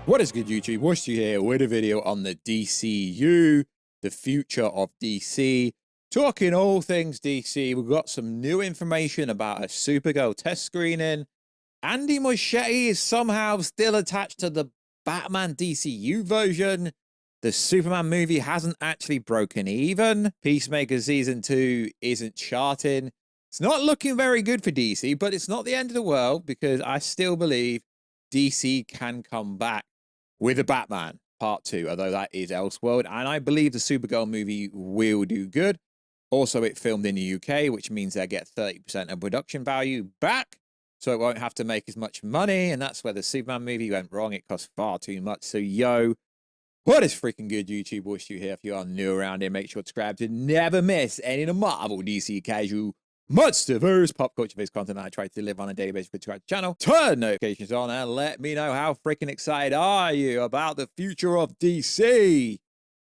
What is good, YouTube? Warstu here with a video on the DCU, the future of DC. Talking all things DC, we've got some new information about a Supergirl test screening. Andy Muschietti is somehow still attached to the Batman DCU version. The Superman movie hasn't actually broken even. Peacemaker Season 2 isn't charting. It's not looking very good for DC, but it's not the end of the world because I still believe DC can come back with a Batman Part 2, although that is Elseworld. And I believe the Supergirl movie will do good. Also, it filmed in the UK, which means they get 30% of production value back. So it won't have to make as much money. And that's where the Superman movie went wrong. It cost far too much. So, yo, what is freaking good, YouTube? Wish you here. If you are new around here, make sure to subscribe to never miss any of the Marvel, DC, casual, monsterverse, pop culture-based content I try to deliver on a daily basis. Subscribe to the channel, turn notifications on, and let me know how freaking excited are you about the future of DC.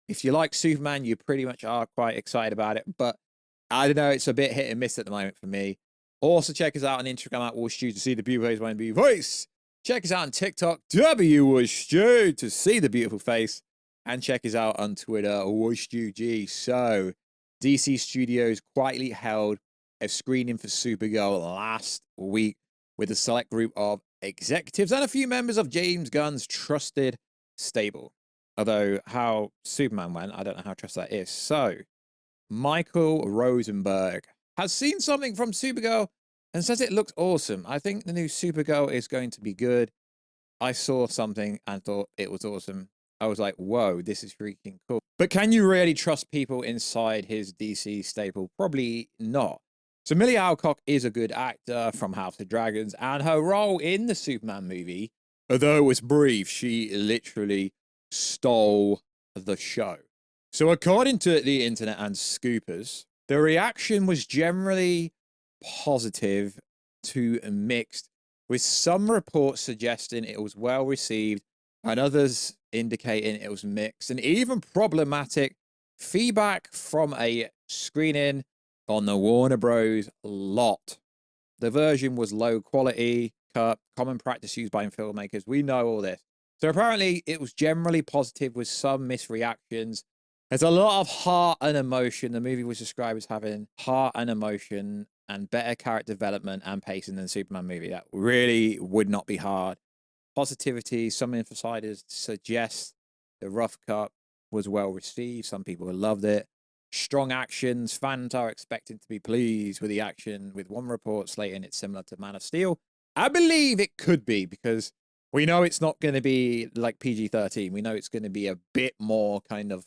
If you like Superman, you pretty much are quite excited about it, but I don't know, it's a bit hit and miss at the moment for me. Also, check us out on Instagram at Warstu to see the beautiful face when be voice. Check us out on TikTok, Warstu, to see the beautiful face. And check us out on Twitter, WarstuG. So, DC Studios quietly held a screening for Supergirl last week with a select group of executives and a few members of James Gunn's trusted stable. Although how Superman went, I don't know how trusted that is. So, Michael Rosenberg has seen something from Supergirl and says it looks awesome. I think the new Supergirl is going to be good. I saw something and thought it was awesome. I was like, whoa, this is freaking cool. But can you really trust people inside his DC stable? Probably not. So Millie Alcock is a good actor from House of Dragons, and her role in the Superman movie, although it was brief, she literally stole the show. So according to the internet and scoopers, the reaction was generally positive to mixed, with some reports suggesting it was well received and others indicating it was mixed, and even problematic. Feedback from a screening on the Warner Bros. Lot. The version was low quality, cut, common practice used by filmmakers. We know all this. So apparently it was generally positive with some misreactions. There's a lot of heart and emotion. The movie was described as having heart and emotion and better character development and pacing than the Superman movie. That really would not be hard. Positivity, some insiders suggest the rough cut was well received. Some people loved it. Strong actions. Fans are expected to be pleased with the action, with one report slating it's similar to Man of Steel. I believe it could be because we know it's not going to be like PG-13. We know it's going to be a bit more kind of,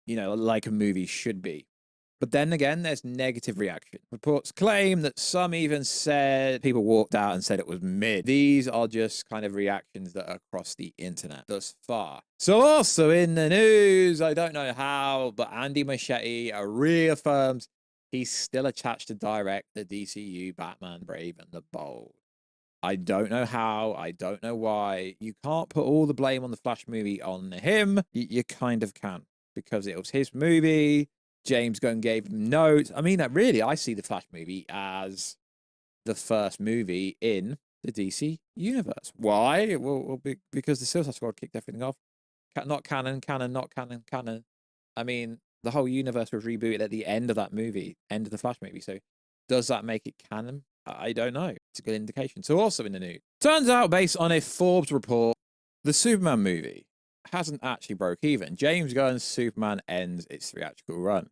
you know, like a movie should be. But then again, there's negative reaction. Reports claim that some even said people walked out and said it was mid. These are just kind of reactions that are across the internet thus far. So also in the news, I don't know how, but Andy Muschietti reaffirms he's still attached to direct the DCU Batman Brave and the Bold. I don't know how. I don't know why. You can't put all the blame on the Flash movie on him. You kind of can because it was his movie. James Gunn gave him notes. I mean, really, I see the Flash movie as the first movie in the DC universe. Why? Well, because the Suicide Squad kicked everything off. Not canon, not canon, canon. I mean, the whole universe was rebooted at the end of that movie, end of the Flash movie. So does that make it canon? I don't know. It's a good indication. So also in the news, turns out based on a Forbes report, the Superman movie hasn't actually broke even. James Gunn's Superman ends its theatrical run.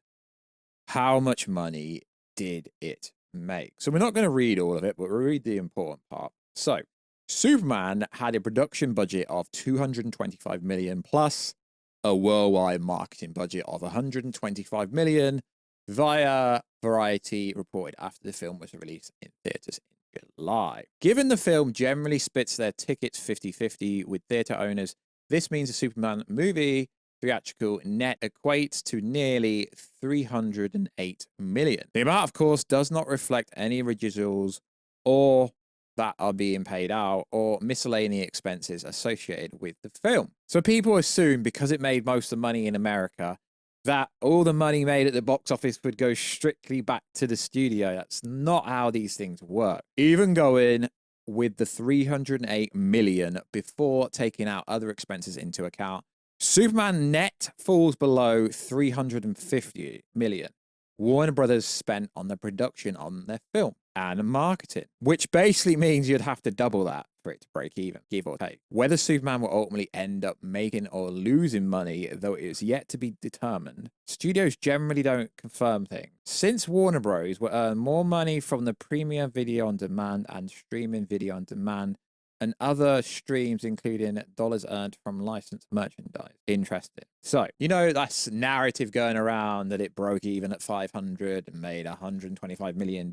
How much money did it make? So we're not going to read all of it, but we'll read the important part. So Superman had a production budget of $225 million plus a worldwide marketing budget of $125 million via Variety reported after the film was released in theaters in July. Given the film generally splits their tickets 50-50 with theater owners, this means the Superman movie theatrical net equates to nearly $308 million. The amount, of course, does not reflect any residuals or that are being paid out or miscellaneous expenses associated with the film. So people assume because it made most of the money in America that all the money made at the box office would go strictly back to the studio. That's not how these things work. Even going with the 308 million before taking out other expenses into account. Superman net falls below 350 million. Warner Brothers spent on the production on their film and marketing, which basically means you'd have to double that for it to break even, give or take. Whether Superman will ultimately end up making or losing money, though it is yet to be determined, studios generally don't confirm things. Since Warner Bros. Will earn more money from the premium video on demand and streaming video on demand and other streams, including dollars earned from licensed merchandise. Interesting. So, you know, that's narrative going around that it broke even at 500 and made $125 million.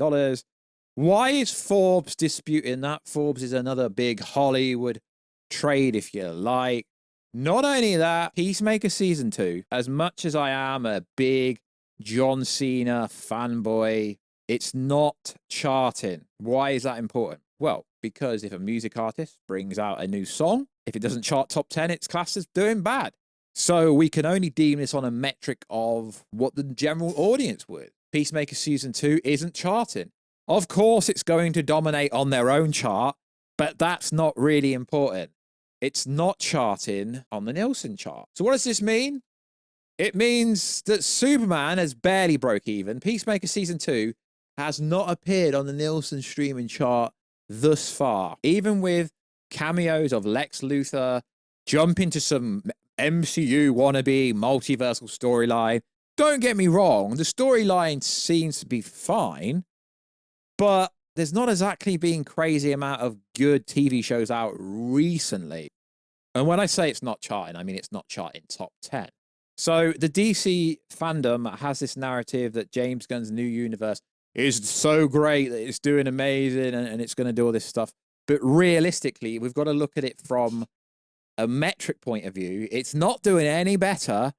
Why is Forbes disputing that? Forbes is another big Hollywood trade, if you like. Not only that, Peacemaker Season 2, as much as I am a big John Cena fanboy, it's not charting. Why is that important? Well, because if a music artist brings out a new song, if it doesn't chart top 10, it's classed as doing bad. So we can only deem this on a metric of what the general audience would. Peacemaker Season 2 isn't charting. Of course, it's going to dominate on their own chart, but that's not really important. It's not charting on the Nielsen chart. So what does this mean? It means that Superman has barely broke even. Peacemaker Season 2 has not appeared on the Nielsen streaming chart thus far. Even with cameos of Lex Luthor, jump into some MCU wannabe multiversal storyline. Don't get me wrong, the storyline seems to be fine, but there's not exactly been crazy amount of good TV shows out recently. And when I say it's not charting, I mean it's not charting top 10. So the DC fandom has this narrative that James Gunn's new universe is so great that it's doing amazing and it's going to do all this stuff. But realistically, we've got to look at it from a metric point of view. It's not doing any better.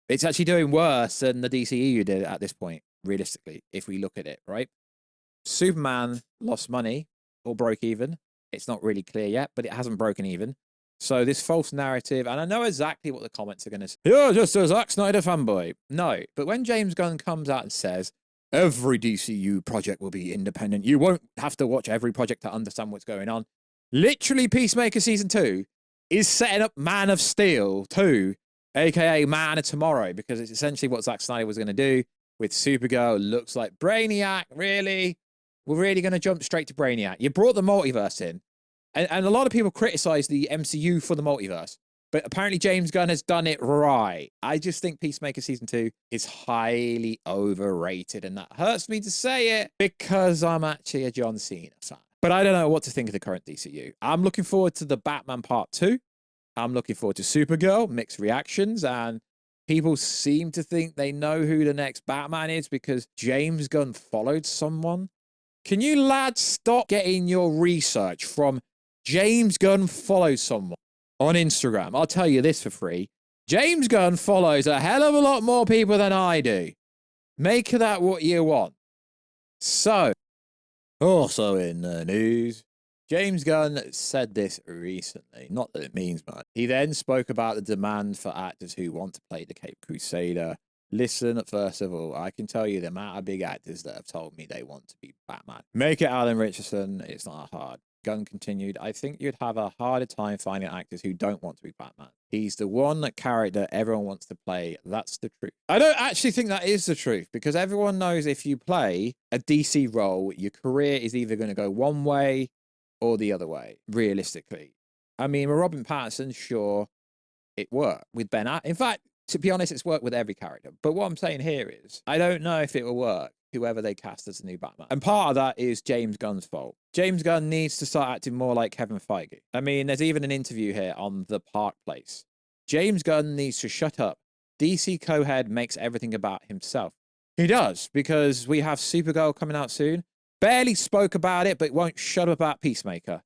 It's actually doing worse than the DCU did at this point, realistically, if we look at it, right? Superman lost money or broke even. It's not really clear yet, but it hasn't broken even. So this false narrative, and I know exactly what the comments are going to say. You're just a Zack Snyder fanboy. No, but when James Gunn comes out and says, every DCU project will be independent, you won't have to watch every project to understand what's going on. Literally, Peacemaker Season 2 is setting up Man of Steel 2, aka Man of Tomorrow, because it's essentially what Zack Snyder was going to do with Supergirl. Looks like Brainiac, really? We're really going to jump straight to Brainiac. You brought the multiverse in. And a lot of people criticize the MCU for the multiverse. But apparently James Gunn has done it right. I just think Peacemaker Season 2 is highly overrated. And that hurts me to say it because I'm actually a John Cena fan. But I don't know what to think of the current DCU. I'm looking forward to the Batman Part 2. I'm looking forward to Supergirl, mixed reactions. And people seem to think they know who the next Batman is because James Gunn followed someone. Can you lads stop getting your research from James Gunn followed someone on Instagram? I'll tell you this for free. James Gunn follows a hell of a lot more people than I do. Make of that what you want. So, also in the news, James Gunn said this recently. Not that it means much. He then spoke about the demand for actors who want to play the Cape Crusader. Listen, first of all, I can tell you the amount of big actors that have told me they want to be Batman. Make it Alan Richardson. It's not hard. Gunn continued, I think you'd have a harder time finding actors who don't want to be Batman. He's the one character everyone wants to play. That's the truth. I don't actually think that is the truth because everyone knows if you play a DC role, your career is either going to go one way or the other way, realistically. I mean, with Robin Pattinson, sure, it worked. With Ben Affleck, in fact, to be honest, it's worked with every character. But what I'm saying here is, I don't know if it will work, whoever they cast as the new Batman. And part of that is James Gunn's fault. James Gunn needs to start acting more like Kevin Feige. I mean, there's even an interview here on The Park Place. James Gunn needs to shut up. DC co-head makes everything about himself. He does, because we have Supergirl coming out soon. Barely spoke about it, but won't shut up about Peacemaker.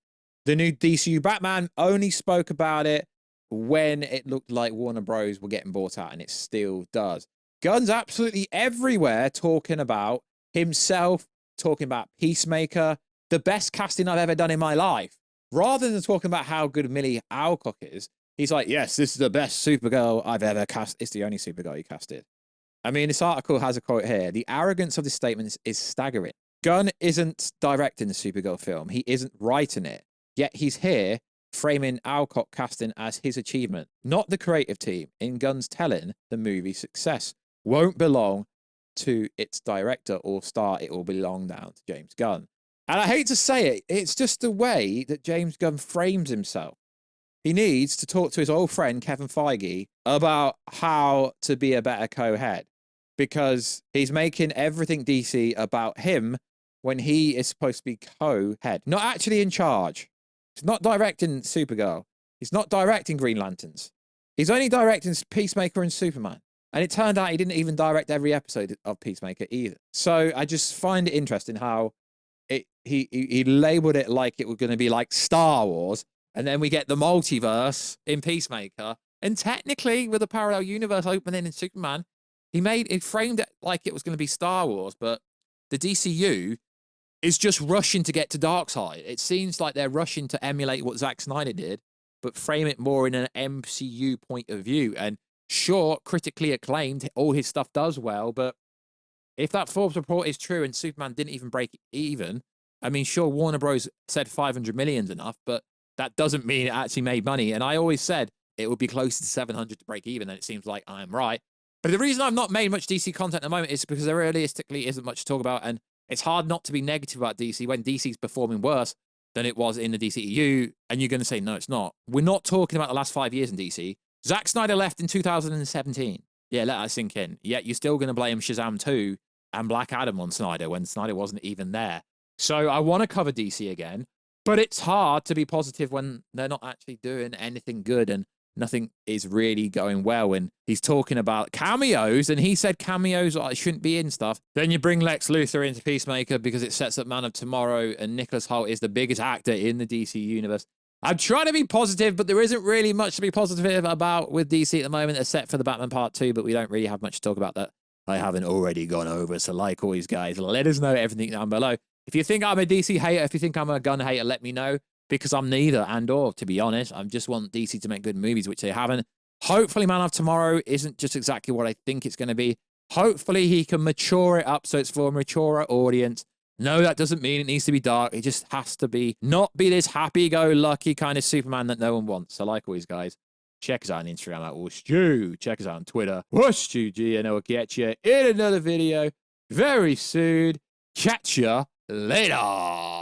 The new DCU Batman only spoke about it when it looked like Warner Bros. Were getting bought out, and it still does. Gunn's absolutely everywhere talking about himself, talking about Peacemaker, the best casting I've ever done in my life. Rather than talking about how good Millie Alcock is, he's like, yes, this is the best Supergirl I've ever cast. It's the only Supergirl he casted. I mean, this article has a quote here. The arrogance of this statement is staggering. Gunn isn't directing the Supergirl film. He isn't writing it. Yet he's here framing Alcock casting as his achievement, not the creative team. In Gunn's telling, the movie's success won't belong to its director or star. It will belong down to James Gunn. And I hate to say it, it's just the way that James Gunn frames himself. He needs to talk to his old friend, Kevin Feige, about how to be a better co-head, because he's making everything DC about him when he is supposed to be co-head, not actually in charge. He's not directing Supergirl. He's not directing Green Lanterns. He's only directing Peacemaker and Superman. And it turned out he didn't even direct every episode of Peacemaker either. So I just find it interesting how he labeled it like it was going to be like Star Wars, and then we get the multiverse in Peacemaker. And technically, with a parallel universe opening in Superman, he framed it like it was going to be Star Wars, but the DCU is just rushing to get to Darkseid. It seems like they're rushing to emulate what Zack Snyder did, but frame it more in an MCU point of view. And sure, critically acclaimed, all his stuff does well, but if that Forbes report is true and Superman didn't even break even, I mean, sure, Warner Bros. Said 500 million's enough, but that doesn't mean it actually made money. And I always said it would be closer to 700 to break even, and it seems like I'm right. But the reason I've not made much DC content at the moment is because there realistically isn't much to talk about, and it's hard not to be negative about DC when DC's performing worse than it was in the DCEU, and you're going to say, no, it's not. We're not talking about the last 5 years in DC. Zack Snyder left in 2017. Yeah, let that sink in. Yet you're still going to blame Shazam 2 and Black Adam on Snyder when Snyder wasn't even there. So I want to cover DC again, but it's hard to be positive when they're not actually doing anything good and nothing is really going well. And he's talking about cameos, and he said cameos shouldn't be in stuff. Then you bring Lex Luthor into Peacemaker because it sets up Man of Tomorrow, and Nicholas Hoult is the biggest actor in the DC universe. I'm trying to be positive, but there isn't really much to be positive about with DC at the moment, except for the Batman Part 2, but we don't really have much to talk about that I haven't already gone over. So like always, guys, let us know everything down below. If you think I'm a DC hater, if you think I'm a Gunn hater, let me know, because I'm neither and or, to be honest. I just want DC to make good movies, which they haven't. Hopefully Man of Tomorrow isn't just exactly what I think it's going to be. Hopefully he can mature it up so it's for a maturer audience. No, that doesn't mean it needs to be dark. It just has to be, not be this happy-go-lucky kind of Superman that no one wants. So like always, guys, check us out on Instagram at Warstu. Check us out on Twitter, WarstuG, and I'll get you in another video very soon. Catch ya later.